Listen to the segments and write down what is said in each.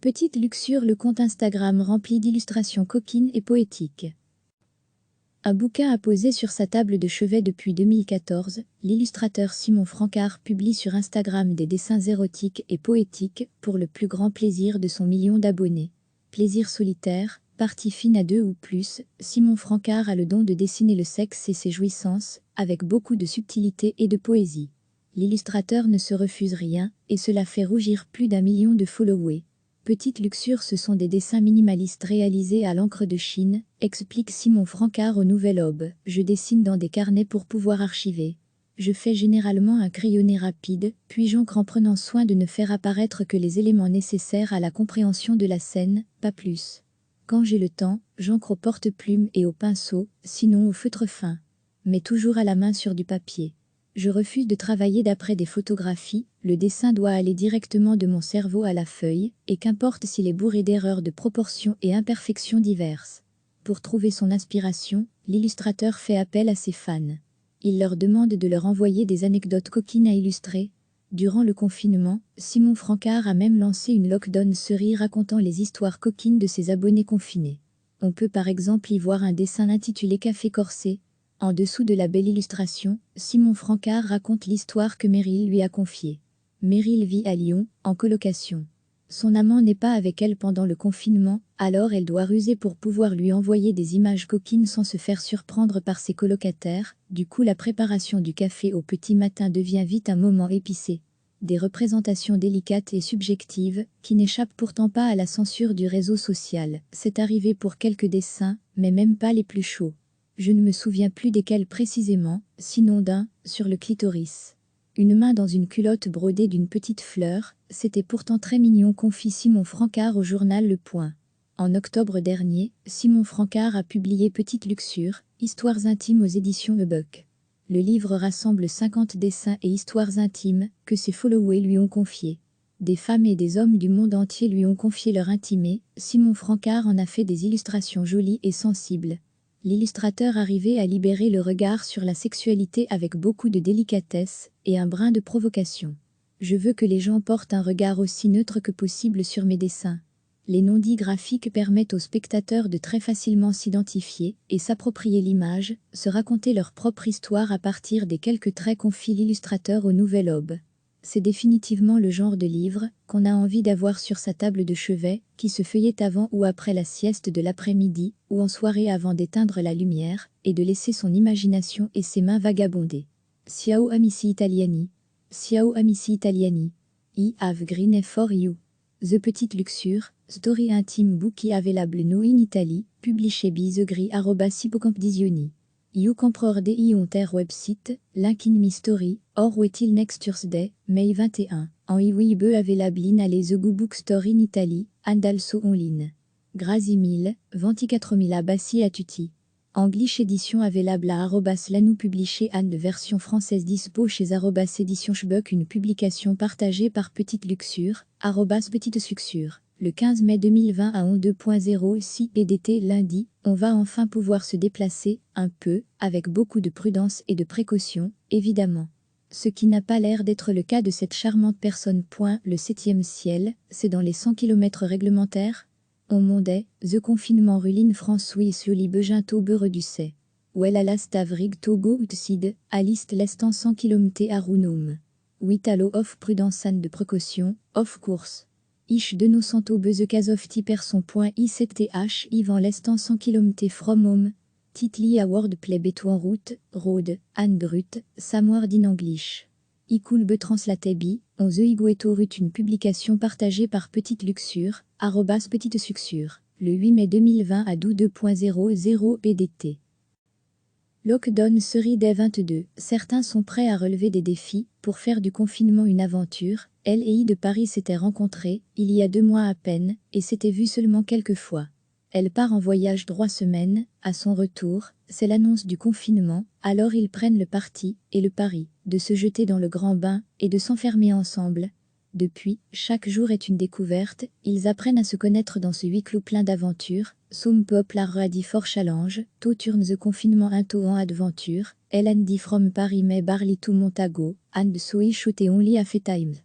Petite luxure, le compte Instagram rempli d'illustrations coquines et poétiques. Un bouquin à poser sur sa table de chevet depuis 2014, l'illustrateur Simon Francard publie sur Instagram des dessins érotiques et poétiques pour le plus grand plaisir de son million d'abonnés. Plaisir solitaire, partie fine à deux ou plus, Simon Francard a le don de dessiner le sexe et ses jouissances, avec beaucoup de subtilité et de poésie. L'illustrateur ne se refuse rien, et cela fait rougir plus d'1 million de followers. Petite luxure, ce sont des dessins minimalistes réalisés à l'encre de Chine, explique Simon Francard au Nouvel Aube. Je dessine dans des carnets pour pouvoir archiver. Je fais généralement un crayonné rapide, puis j'encre en prenant soin de ne faire apparaître que les éléments nécessaires à la compréhension de la scène, pas plus. Quand j'ai le temps, j'encre au porte-plume et au pinceau, sinon au feutre fin. Mais toujours à la main sur du papier. Je refuse de travailler d'après des photographies, le dessin doit aller directement de mon cerveau à la feuille, et qu'importe s'il est bourré d'erreurs de proportions et imperfections diverses. Pour trouver son inspiration, l'illustrateur fait appel à ses fans. Il leur demande de leur envoyer des anecdotes coquines à illustrer. Durant le confinement, Simon Francard a même lancé une lockdown série racontant les histoires coquines de ses abonnés confinés. On peut par exemple y voir un dessin intitulé Café Corsé. En dessous de la belle illustration, Simon Francard raconte l'histoire que Meryl lui a confiée. Meryl vit à Lyon, en colocation. Son amant n'est pas avec elle pendant le confinement, alors elle doit ruser pour pouvoir lui envoyer des images coquines sans se faire surprendre par ses colocataires. Du coup, la préparation du café au petit matin devient vite un moment épicé. Des représentations délicates et subjectives, qui n'échappent pourtant pas à la censure du réseau social. C'est arrivé pour quelques dessins, mais même pas les plus chauds. Je ne me souviens plus desquels précisément, sinon d'un, sur le clitoris. Une main dans une culotte brodée d'une petite fleur, c'était pourtant très mignon, confie Simon Francard au journal Le Point. En octobre dernier, Simon Francard a publié Petite luxure, histoires intimes aux éditions Ebuck. Le livre rassemble 50 dessins et histoires intimes que ses followers lui ont confiés. Des femmes et des hommes du monde entier lui ont confié leur intimé, Simon Francard en a fait des illustrations jolies et sensibles. L'illustrateur arrivait à libérer le regard sur la sexualité avec beaucoup de délicatesse et un brin de provocation. Je veux que les gens portent un regard aussi neutre que possible sur mes dessins. Les non-dits graphiques permettent aux spectateurs de très facilement s'identifier et s'approprier l'image, se raconter leur propre histoire à partir des quelques traits confie l'illustrateur au Nouvel Aube. C'est définitivement le genre de livre qu'on a envie d'avoir sur sa table de chevet, qui se feuillette avant ou après la sieste de l'après-midi, ou en soirée avant d'éteindre la lumière, et de laisser son imagination et ses mains vagabonder. Ciao amici italiani. Ciao amici italiani. I have green for you. The Petite luxure, story intime book available now in Italy, published by @hippocampdisioni. You compror de on their website, link in my story, or wait till next Thursday, May 21. En iWeb available in alle the good bookstore in Italy, and also online. Grazie mille, 24 000 abbassi à tutti. English édition available à @lanou publiché and version française dispo chez @édition Schbuck, une publication partagée par Petite luxure, @petite suxure. Le 15 mai 2020 à 11:00 si et d'été lundi, on va enfin pouvoir se déplacer, un peu, avec beaucoup de prudence et de précaution, évidemment. Ce qui n'a pas l'air d'être le cas de cette charmante personne. Le 7e ciel, c'est dans les 100 km réglementaires. On mondait, the confinement ruline France sur li beginto beurre du sait. Well à la stavrig togo outsid, à liste l'estant 100 km à Rounum. Witalo off prudence de précaution, off course. Ich de nos santo bezekaz of ti person. ICTH Yvan l'estant 100 km from home. Titli à wordplay béto en route, road, Anne brut, Samward in English. Icoulbe translatebi, on the igueto rut, une publication partagée par Petite luxure, @petite suxure, le 8 mai 2020 à 12:00 PDT. Lockdown série des 22. Certains sont prêts à relever des défis pour faire du confinement une aventure. Elle et I de Paris s'étaient rencontrés il y a 2 mois à peine et s'étaient vus seulement quelques fois. Elle part en voyage 3 semaines. À son retour, c'est l'annonce du confinement, alors ils prennent le parti et le pari de se jeter dans le grand bain et de s'enfermer ensemble. Depuis, chaque jour est une découverte, ils apprennent à se connaître dans ce huis clos plein d'aventures. Some peuple dit for challenge, to turn the confinement into an adventure, LND from Paris mais barely to Montago, and so I shoot only a fait times.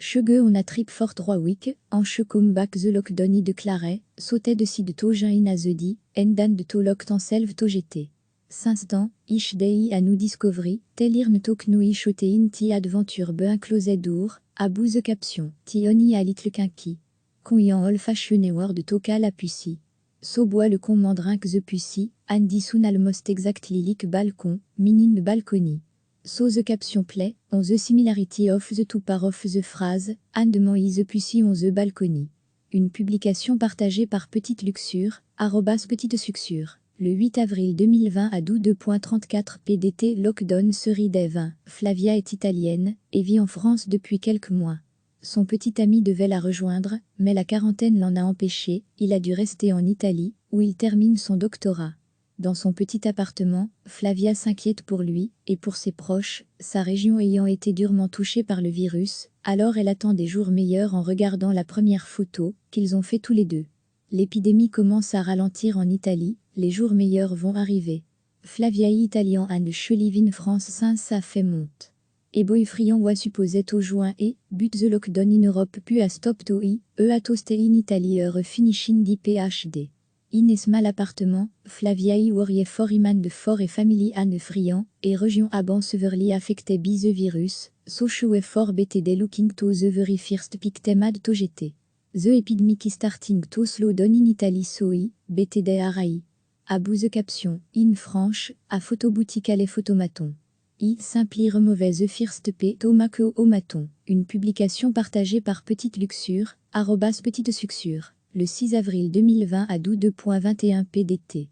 Chege on a trip fort 3 week, en che come back the lockdown de claret, sautait de si de togen in a zedi, endan de to lock en selve to GT. S'instant, ich dei a nous discovery, telir ne tok nous ichotein ti adventure be un closet dour, a bouze caption, ti oni a little quinqui. Conyan ol fashionewer de toka la pussy. So bois le con mandrin the pussy, andi soun almost exact lilik balcon, minin balcony. So the caption play, on the similarity of the two part of the phrase, and is the pussy on the balcony. Une publication partagée par Petite Luxure, @Petite Suxure. Le 8 avril 2020 à 2.34 PDT Lockdown Serie des 20. Flavia est italienne et vit en France depuis quelques mois. Son petit ami devait la rejoindre, mais la quarantaine l'en a empêché, il a dû rester en Italie, où il termine son doctorat. Dans son petit appartement, Flavia s'inquiète pour lui et pour ses proches, sa région ayant été durement touchée par le virus, alors elle attend des jours meilleurs en regardant la première photo qu'ils ont fait tous les deux. L'épidémie commence à ralentir en Italie, les jours meilleurs vont arriver. Flavia italien and Chelivin France ça fait monte. Et boyfriend wa supposait au juin et, but the lockdown in Europe pu a stop to a toste in Italie finishing di PhD. Inesmal appartement, Flavia worried for iman de fort et family Anne friand, et région aban severely affected by the virus, so show for btd looking to the very first pictemad to GT. The epidemic is starting to slow down in Italy soi, btd arai. A bouze caption, in France, a photoboutique à les photomaton. I simply remove the first p tomako au maton. Une publication partagée par Petite Luxure, @Petite Suxure. Le 6 avril 2020 à 2.21 PDT.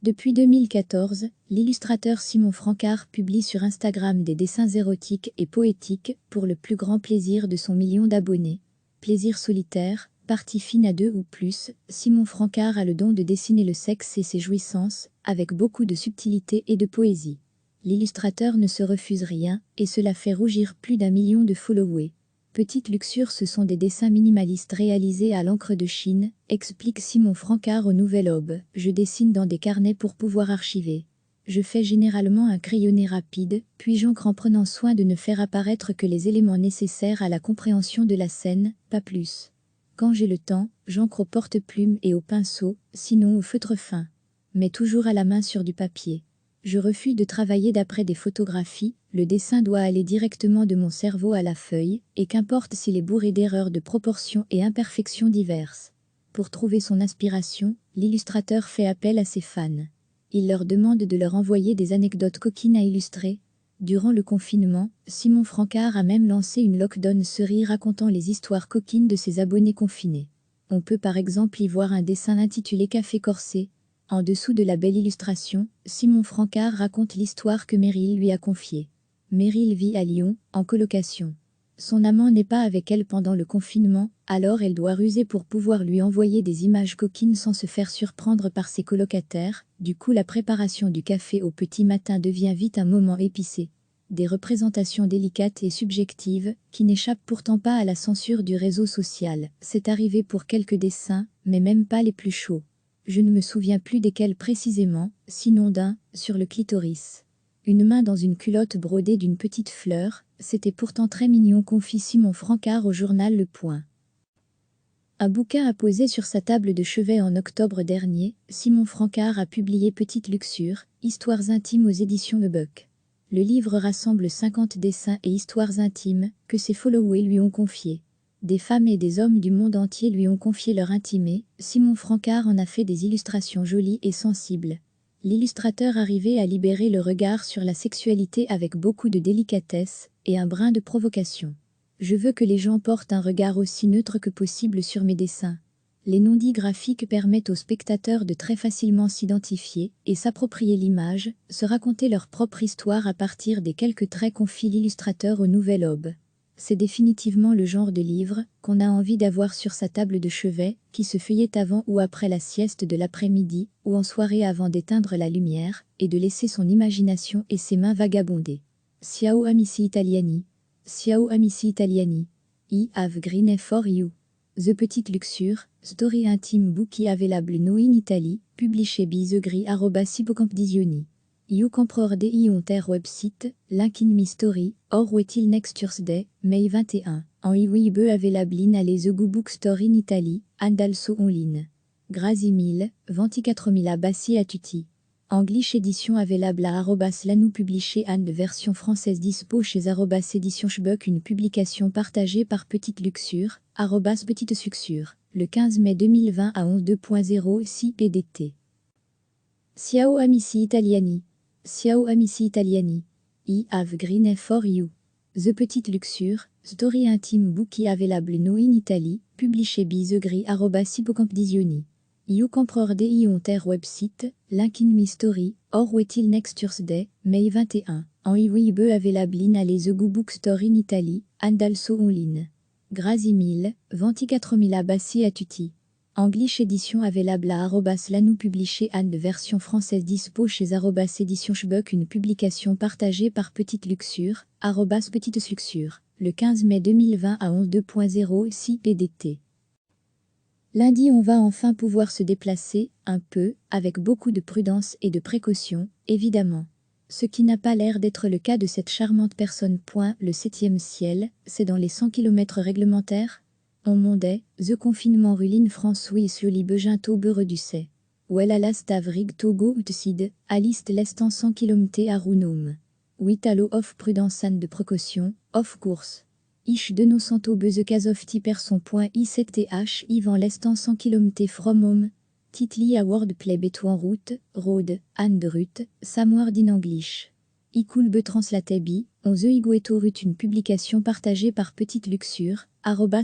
Depuis 2014, l'illustrateur Simon Francard publie sur Instagram des dessins érotiques et poétiques pour le plus grand plaisir de son million d'abonnés. Plaisir solitaire, partie fine à 2 ou plus, Simon Francard a le don de dessiner le sexe et ses jouissances, avec beaucoup de subtilité et de poésie. L'illustrateur ne se refuse rien, et cela fait rougir plus d'1 million de followers. Petite Luxure, ce sont des dessins minimalistes réalisés à l'encre de Chine, explique Simon Francard au Nouvel Aube. Je dessine dans des carnets pour pouvoir archiver. Je fais généralement un crayonné rapide, puis j'encre en prenant soin de ne faire apparaître que les éléments nécessaires à la compréhension de la scène, pas plus. Quand j'ai le temps, j'encre au porte-plume et au pinceau, sinon au feutre fin. Mais toujours à la main sur du papier. Je refuse de travailler d'après des photographies, le dessin doit aller directement de mon cerveau à la feuille, et qu'importe s'il est bourré d'erreurs de proportions et imperfections diverses. Pour trouver son inspiration, l'illustrateur fait appel à ses fans. Il leur demande de leur envoyer des anecdotes coquines à illustrer. Durant le confinement, Simon Francard a même lancé une lockdown série racontant les histoires coquines de ses abonnés confinés. On peut par exemple y voir un dessin intitulé Café Corsé. En dessous de la belle illustration, Simon Francard raconte l'histoire que Meryl lui a confiée. Meryl vit à Lyon, en colocation. Son amant n'est pas avec elle pendant le confinement, alors elle doit ruser pour pouvoir lui envoyer des images coquines sans se faire surprendre par ses colocataires. Du coup, la préparation du café au petit matin devient vite un moment épicé. Des représentations délicates et subjectives, qui n'échappent pourtant pas à la censure du réseau social. C'est arrivé pour quelques dessins, mais même pas les plus chauds. Je ne me souviens plus desquels précisément, sinon d'un, sur le clitoris. Une main dans une culotte brodée d'une petite fleur, c'était pourtant très mignon, confie Simon Francard au journal Le Point. Un bouquin a posé sur sa table de chevet en octobre dernier, Simon Francard a publié Petite Luxure, histoires intimes aux éditions Le Buck. Le livre rassemble 50 dessins et histoires intimes que ses followers lui ont confiés. Des femmes et des hommes du monde entier lui ont confié leur intimé, Simon Francard en a fait des illustrations jolies et sensibles. L'illustrateur arrivait à libérer le regard sur la sexualité avec beaucoup de délicatesse et un brin de provocation. Je veux que les gens portent un regard aussi neutre que possible sur mes dessins. Les non-dits graphiques permettent aux spectateurs de très facilement s'identifier et s'approprier l'image, se raconter leur propre histoire à partir des quelques traits confie l'illustrateur au Nouvel Aube. C'est définitivement le genre de livre qu'on a envie d'avoir sur sa table de chevet, qui se feuillette avant ou après la sieste de l'après-midi, ou en soirée avant d'éteindre la lumière, et de laisser son imagination et ses mains vagabonder. Ciao amici italiani. Ciao amici italiani. I have green for you. The Petite Luxure, story intime book available now in Italy, publié by The Gris @Hippocampe Disioni. You compror de Ionter website, link in my story, or wetil next Thursday, May 21. En iwibe available in alle the book store in Italy, and also online. Grazie mille, 24 000 abbassi à tutti. English édition available à @lanou publié and version française dispo chez édition Schbuck, une publication partagée par Petite Luxure, Petite Suxure, le 15 mai 2020 à 11:2.0 6 PDT. Ciao amici italiani. Ciao amici italiani. I have green for you. The Petite Luxure, story intime book available no in Italy, publié by the gris @hippocamp You compror de Ionter website, link in my story, or wetil next Thursday, May 21. En iwibe available in alle the book store in Italy, and also online. Grazie mille, 24 000 abbassi à tutti. English édition available à @lanou publié and version française dispo chez édition Schbuck, une publication partagée par Petite Luxure, Petite Suxure, le 15 mai 2020 à 11:2.0 6 PDT. Lundi, on va enfin pouvoir se déplacer, un peu, avec beaucoup de prudence et de précaution, évidemment. Ce qui n'a pas l'air d'être le cas de cette charmante personne. Le 7e ciel, c'est dans les 100 km réglementaires. On mondait, the confinement ruline France Suisse bientôt beurre du sait. Well à last avrig Togo utsid, à liste l'estant 100 km à Rounoum. Witalo of prudence and de précaution, of course. Ich de nos santo beze of tiper son .ict Yvan l'estant 100 km from home. Titli a wordplay beto en route, road, and route, samward in English. Icoulbe translatebi, on the igueto rut, une publication partagée par Petite Luxure,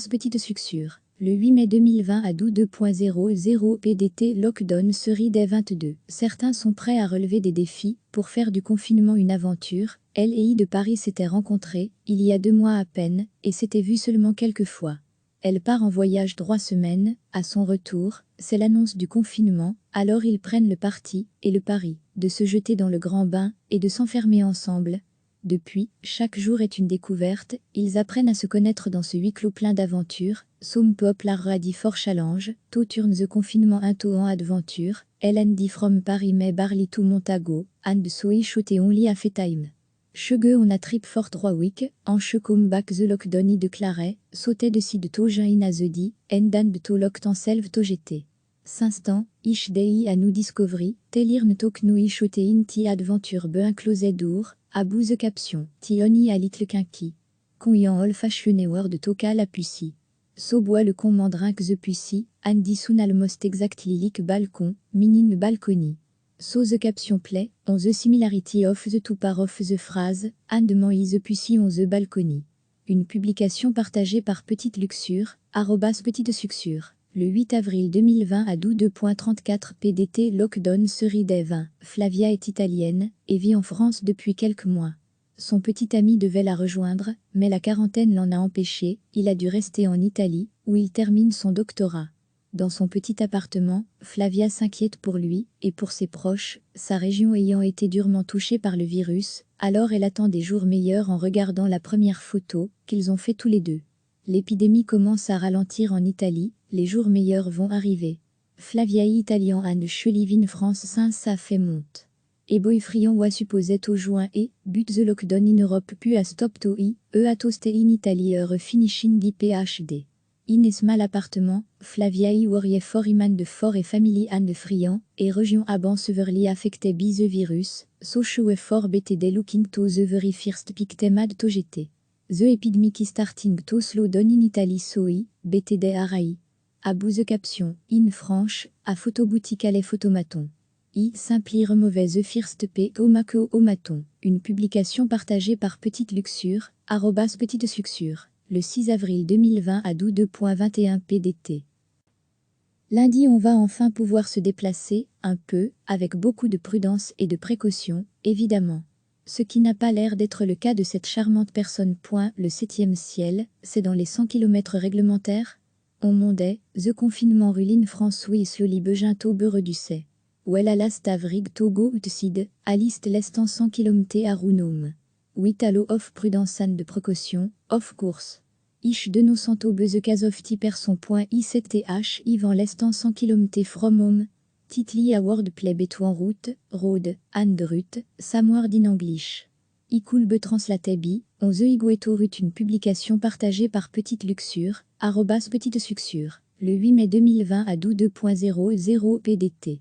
Petite Suxure, le 8 mai 2020 à 12:00 PDT. Lockdown série des 22. Certains sont prêts à relever des défis, pour faire du confinement une aventure. Elle et I de Paris s'étaient rencontrés, il y a 2 mois à peine, et s'étaient vus seulement quelques fois. Elle part en voyage 3 semaines, à son retour, c'est l'annonce du confinement, alors ils prennent le parti, et le pari, de se jeter dans le grand bain, et de s'enfermer ensemble. Depuis, chaque jour est une découverte, ils apprennent à se connaître dans ce huis clos plein d'aventures. Some pop larradi for challenge, to turn the confinement into an adventure, LND from Paris mais barley to Montago, and so shoot only a time. Chege on a trip for 3 weeks, en che come back the lockdown I déclarait, sautait de si de to juin in azedi, endan de to lockdown self to jeté. S'instant, ich dei à nous discovery, telir ne tok nous shote in ti adventure be un closet dour, à bout the caption, ti oni à little quinqui. Conyan ol fashioné word toka la pussy. So bois le con mandrin que the pussy, andi soon almost exactly like balcon, minin balcony. So the caption play, on the similarity of the two part of the phrase, and moi the pussy on the balcony. Une publication partagée par Petite Luxure, Petite Suxure, le 8 avril 2020 à 12:34 PDT. Lockdown série des 20. Flavia est italienne, et vit en France depuis quelques mois. Son petit ami devait la rejoindre, mais la quarantaine l'en a empêché, il a dû rester en Italie, où il termine son doctorat. Dans son petit appartement, Flavia s'inquiète pour lui, et pour ses proches, sa région ayant été durement touchée par le virus, alors elle attend des jours meilleurs en regardant la première photo, qu'ils ont fait tous les deux. L'épidémie commence à ralentir en Italie, les jours meilleurs vont arriver. Flavia italien and Chelivin France ça fait monte. Et boyfriend wa supposait au juin et, but the lockdown in Europe pu a stop to i, a toasté in Italy finishing di PhD. In small appartement, Flavia I worry for iman de fort et family and friand, et région aban severely affected by the virus, so show for BTD looking to the very first victim ad to GT. The epidemic is starting to slow down in Italy so I, BTD arai. À bout the caption, in Franche, à photoboutique à les photomaton. I simply remove the first p au maton, une publication partagée par Petite Luxure, Petite Suxure, le 6 avril 2020 à 12:21 PDT. Lundi, on va enfin pouvoir se déplacer, un peu, avec beaucoup de prudence et de précaution, évidemment. Ce qui n'a pas l'air d'être le cas de cette charmante personne. Le 7e ciel, c'est dans les 100 km réglementaires. On mondait, the confinement ruline France Suisse bientôt beurre du sait. Well à last avrig Togo utsid, à liste l'estant 100 km à Rounoum. Witalo of prudence and de précaution, of course. Ich de nos santo beze of tiper son .ict Yvan l'estant 100 km from home. Titli award play beto en route, road, and route, somewhere in English. Icoulbe translatebi, on the igueto rut une publication partagée par Petite Luxure, @Petite Suxure, le 8 mai 2020 à 2.00 PDT.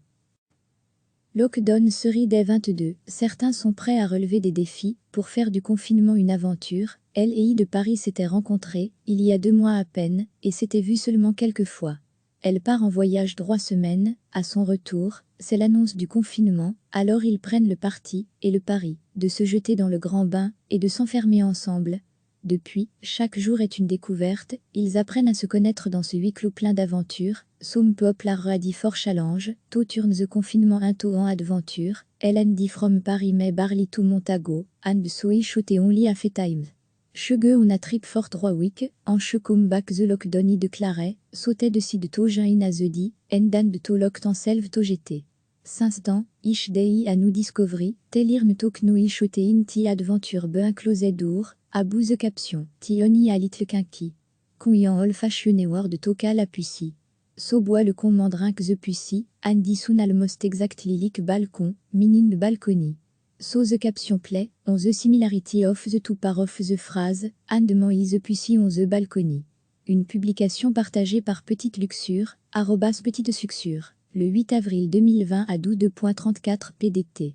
Lockdown série des 22, certains sont prêts à relever des défis, pour faire du confinement une aventure. Elle et I de Paris s'étaient rencontrés, il y a 2 mois à peine, et s'étaient vus seulement quelques fois. Elle part en voyage 3 semaines, à son retour, c'est l'annonce du confinement, alors ils prennent le parti, et le pari, de se jeter dans le grand bain, et de s'enfermer ensemble. Depuis, chaque jour est une découverte, ils apprennent à se connaître dans ce huis clos plein d'aventures. Some peuple a dit fort challenge, to turn the confinement into an adventure, LND from Paris mais barley to Montago, and so shot only a fait time. Chege on a trip fort 3 week, en che come back the lockdown I déclarait, sautait de si de to jain in a the di, endan de to locked en selve to jeté. S'instant, ish dei a nous discovery, telir ne tok no ishote in ti adventure be un closet d'our, à bout the caption, ti oni a little quinqui. Conyan ol fashion war de toka la pussy. So bois le commandrin que the pussy, Andy soon almost exactly like balcon, minin le balcony. So the caption play, on the similarity of the two part of the phrase, and moi the pussy on the balcony. Une publication partagée par Petite Luxure, @Petite Suxure, le 8 avril 2020 à 2.34 PDT.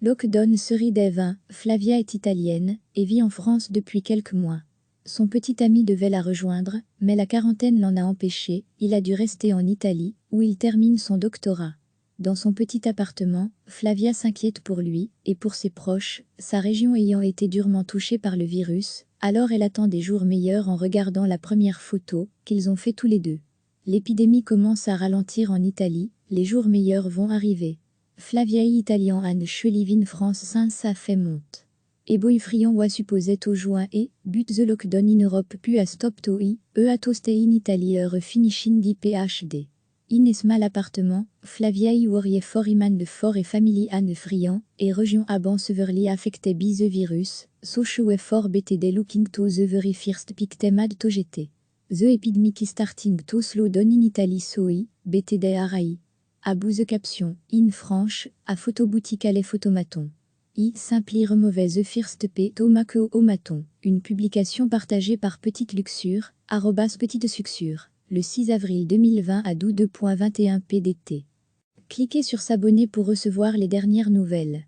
Lockdown série des 20, Flavia est italienne, et vit en France depuis quelques mois. Son petit ami devait la rejoindre, mais la quarantaine l'en a empêché, il a dû rester en Italie, où il termine son doctorat. Dans son petit appartement, Flavia s'inquiète pour lui, et pour ses proches, sa région ayant été durement touchée par le virus, alors elle attend des jours meilleurs en regardant la première photo, qu'ils ont fait tous les deux. L'épidémie commence à ralentir en Italie, les jours meilleurs vont arriver. Flavia italien Anne Chelivin France ça fait monte. Et boyfriend wa supposait au juin et, but the lockdown in Europe pu a stop to i, a to stay in Italy finishing di PhD. In small appartement, Flavia i worried for iman de fort et family Anne friand, et région aban severely affected by the virus, so show for btd looking to the very first pictemad to jeté. The epidemic is starting to slow down in Italy so i, btd arai. À bout the caption, in Franche, à photoboutique à les photomaton. I simply remove the first p tomako au maton. Une publication partagée par Petite Luxure, @Petite Suxure, le 6 avril 2020 à 2.21 PDT. Cliquez sur s'abonner pour recevoir les dernières nouvelles.